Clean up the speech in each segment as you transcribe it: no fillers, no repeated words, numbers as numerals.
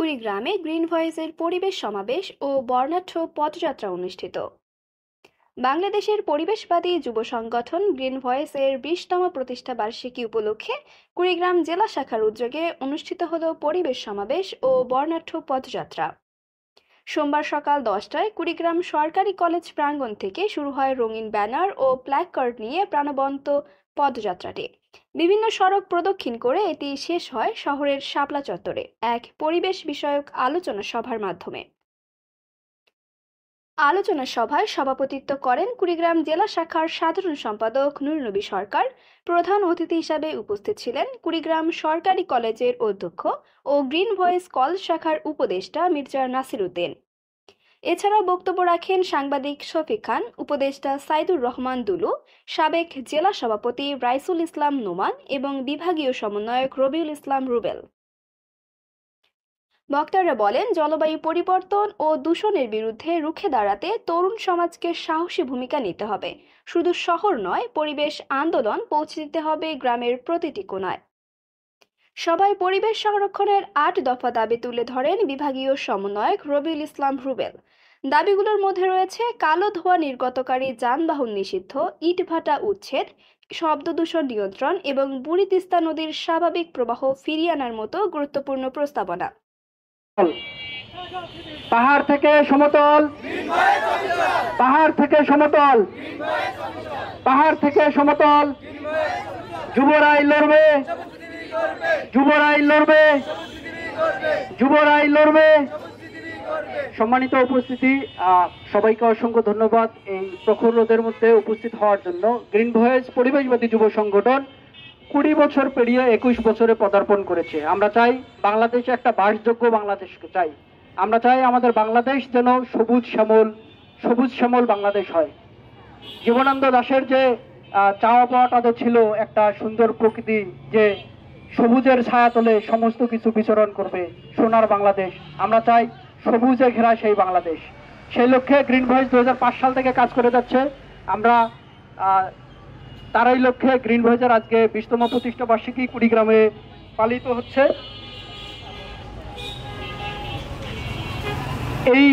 কুড়িগ্রামে green ভয়েসের পরিবেশ সমাবেশ ও বর্ণাঢ্য পদযাত্রা অনুষ্ঠিত। বাংলাদেশের পরিবেশবাদী যুব সংগঠন গ্রিন ভয়েসের 20তম প্রতিষ্ঠা বার্ষিকী উপলক্ষে কুড়িগ্রাম জেলা শাখার উদ্যোগে অনুষ্ঠিত হলো পরিবেশ সমাবেশ ও বর্ণাঢ্য পদযাত্রা। সোমবার সকাল 10টায় কুড়িগ্রাম সরকারি কলেজ প্রাঙ্গণ থেকে শুরু হয় রঙিন ব্যানার ও প্ল্যাকার্ড নিয়ে প্রাণবন্ত পদযাত্রাটি। বিভিন্ন সড়ক প্রদক্ষিণ করে এটি শেষ হয় শহরের শাপলা চত্বরে এক পরিবেশ বিষয়ক আলোচনা সভার মাধ্যমে। আলোচনা সভায় সভাপতিত্ব করেন কুড়িগ্রাম জেলা শাখার সাধারণ সম্পাদক নুরনবী সরকার। প্রধান অতিথি হিসাবে উপস্থিত ছিলেন কুড়িগ্রাম সরকারি কলেজের অধ্যক্ষ ও গ্রিন ভয়েস কলেজ শাখার উপদেষ্টা মির্জা নাসির উদ্দিন। এছাড়াও বক্তব্য রাখেন সাংবাদিক শফিক খান, উপদেষ্টা সাইদুর রহমান দুলু, সাবেক জেলা সভাপতি রাইসুল ইসলাম নোমান এবং বিভাগীয় সমন্বয়ক রবিউল ইসলাম রুবেল। বক্তারা বলেন, জলবায়ু পরিবর্তন ও দূষণের বিরুদ্ধে রুখে দাঁড়াতে তরুণ সমাজকে সাহসী ভূমিকা নিতে হবে। শুধু শহর নয়, পরিবেশ আন্দোলন পৌঁছে দিতে হবে গ্রামের প্রতিটি কোণায়। সবাই পরিবেশ সংরক্ষণের 8 দফা দাবি তুলে ধরেন বিভাগীয় সমন্বয়ক রবিউল ইসলাম রুবেল। দাবিগুলোর মধ্যে রয়েছে কালো ধোঁয়া নির্গতকারী যানবাহন নিষিদ্ধ, ইটভাটা উচ্ছেদ, শব্দ দূষণ নিয়ন্ত্রণ এবং বুড়ি তিস্তা নদীর স্বাভাবিক প্রবাহ ফিরিয়ে আনার মতো গুরুত্বপূর্ণ প্রস্তাবনা। পাহাড় থেকে সমতল, পাহাড় থেকে সমতল, পাহাড় থেকে সমতল, যুবরাই লড়বে, যুবরাই লড়বে, যুবরাই লড়বে। সম্মানিত উপস্থিতি, সবাইকে অসংখ্য ধন্যবাদ এই প্রখর রোদের মধ্যে উপস্থিত হওয়ার জন্য। গ্রিন ভয়েস পরিবেশবাদী যুব সংগঠন 20 বছর পেরিয়ে 21 বছরে পদার্পণ করেছে। আমরা চাই বাংলাদেশে একটা বাসযোগ্য বাংলাদেশকে চাই। আমরা চাই আমাদের বাংলাদেশ যেন সবুজ শ্যামল বাংলাদেশ হয়। জীবনানন্দ দাশের যে চাওয়া পাওয়া তাদের ছিল একটা সুন্দর প্রকৃতি, যে সবুজের ছায়াতলে সমস্ত কিছু বিচরণ করবে, সোনার বাংলাদেশ। আমরা চাই সবুজে ঘেরা সেই বাংলাদেশ। সেই লক্ষ্যে গ্রিন ভয়েস 2005 সাল থেকে কাজ করে যাচ্ছে। আমরা তারই লক্ষ্যে গ্রিন ভয়েসের আজকে 20তম প্রতিষ্ঠা বার্ষিকী কুড়িগ্রামে পালিত হচ্ছে। এই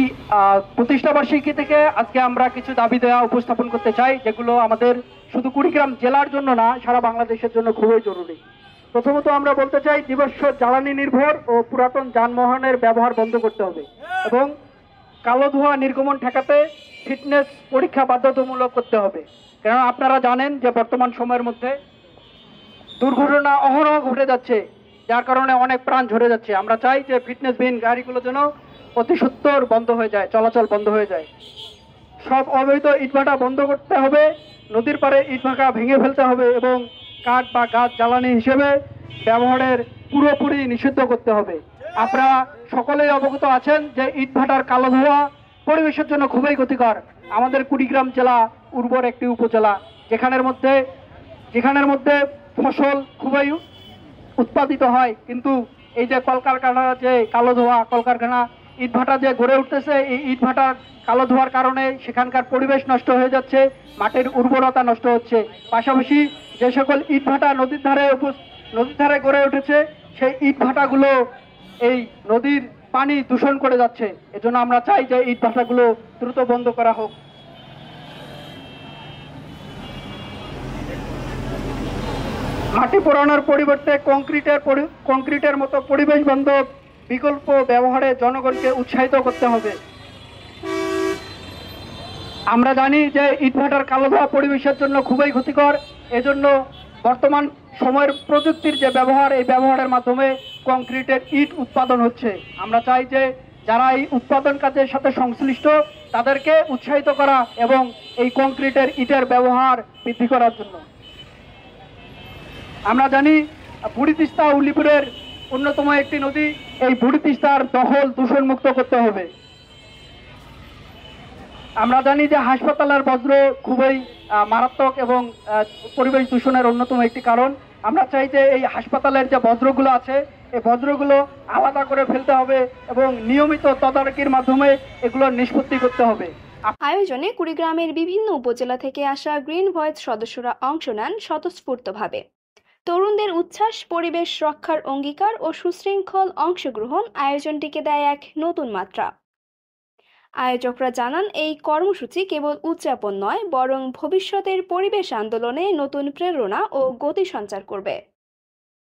প্রতিষ্ঠা বার্ষিকী থেকে আজকে আমরা কিছু দাবি দেওয়া উপস্থাপন করতে চাই, যেগুলো আমাদের শুধু কুড়িগ্রাম জেলার জন্য না, সারা বাংলাদেশের জন্য খুবই জরুরি। প্রথমত আমরা বলতে চাই, জীবাশ্ম জ্বালানি নির্ভর ও পুরাতন যানবাহনের ব্যবহার বন্ধ করতে হবে এবং কালো ধোঁয়া নির্গমন ঠেকাতে ফিটনেস পরীক্ষা বাধ্যতামূলক করতে হবে। কারণ আপনারা জানেন যে বর্তমান সময়ের মধ্যে দুর্ঘটনা অহরহ ঘটে যাচ্ছে, যার কারণে অনেক প্রাণ ঝরে যাচ্ছে। আমরা চাই যে ফিটনেসবিহীন গাড়িগুলো যেন অতি সত্বর বন্ধ হয়ে যায়, চলাচল বন্ধ হয়ে যায়। সব অবৈধ ইটভাটা বন্ধ করতে হবে, নদীর পাড়ে ইটভাটা ভেঙে ফেলতে হবে এবং কাঠ বা গাছ জ্বালানি হিসেবে ব্যবহারের পুরোপুরি নিষিদ্ধ করতে হবে। আপনারা সকলেই অবগত আছেন যে ইটভাটার কালো ধোঁয়া পরিবেশের জন্য খুবই ক্ষতিকর। আমাদের কুড়িগ্রাম জেলা উর্বর একটি উপজেলা, যেখানের মধ্যে ফসল খুবই উৎপাদিত হয়, কিন্তু এই যে কলকারখানা, যে কালো ধোঁয়া, কলকারখানা, ইটভাটা যে গড়ে উঠতেছে, এই ইটভাটার কালো ধোঁয়ার কারণে সেখানকার পরিবেশ নষ্ট হয়ে যাচ্ছে, মাটির উর্বরতা নষ্ট হচ্ছে। পাশাপাশি যে সকল ইটভাটা নদীর ধারে গড়ে উঠেছে, সেই ইটভাটাগুলো এই নদীর পানি দূষণ করে যাচ্ছে। এজন্য আমরা চাই যে ইটভাটাগুলো দ্রুত বন্ধ করা হোক। মাটি পোড়ানোর পরিবর্তে কংক্রিটের মতো পরিবেশ বান্ধব বিকল্প ব্যবহারে জনগণকে উৎসাহিত করতে হবে। আমরা জানি যে ইটভাটার কালো ধোঁয়া পরিবেশের জন্য খুবই ক্ষতিকর। এজন্য বর্তমান সময়ের প্রযুক্তির যে ব্যবহার, এই ব্যবহারের মাধ্যমে কংক্রিটের ইট উৎপাদন হচ্ছে। আমরা চাই যে যারা এই উৎপাদন কাজের সাথে সংশ্লিষ্ট তাদেরকে উৎসাহিত করা এবং এই কংক্রিটের ইটের ব্যবহার বৃদ্ধি করার জন্য। আমরা জানি বুড়ি তিস্তা উলিপুরের অন্যতম একটি নদী, এই বুড়ি তিস্তার দখল দূষণমুক্ত করতে হবে। আমরা জানি যে হাসপাতালের বজ্র খুবই মারাত্মক এবং পরিবেশ দূষণের অন্যতম একটি কারণ। আমরা চাই যে এই হাসপাতালের যে বজ্রগুলো আছে, এই বজ্রগুলো আলাদা করে ফেলতে হবে এবং নিয়মিত তদারকির মাধ্যমে এগুলো নিষ্পত্তি করতে হবে। আয়োজনে কুড়িগ্রামের বিভিন্ন উপজেলা থেকে আসা গ্রিন ভয়েস সদস্যরা অংশ নেন স্বতঃস্ফূর্তভাবে। তরুণদের উচ্ছ্বাস, পরিবেশ রক্ষার অঙ্গীকার ও সুশৃঙ্খল অংশগ্রহণ আয়োজনটিকে দেয় এক নতুন মাত্রা। আয়োজকরা জানান, এই কর্মসূচি কেবল উদযাপন নয়, বরং ভবিষ্যতের পরিবেশ আন্দোলনে নতুন প্রেরণা ও গতি সঞ্চার করবে।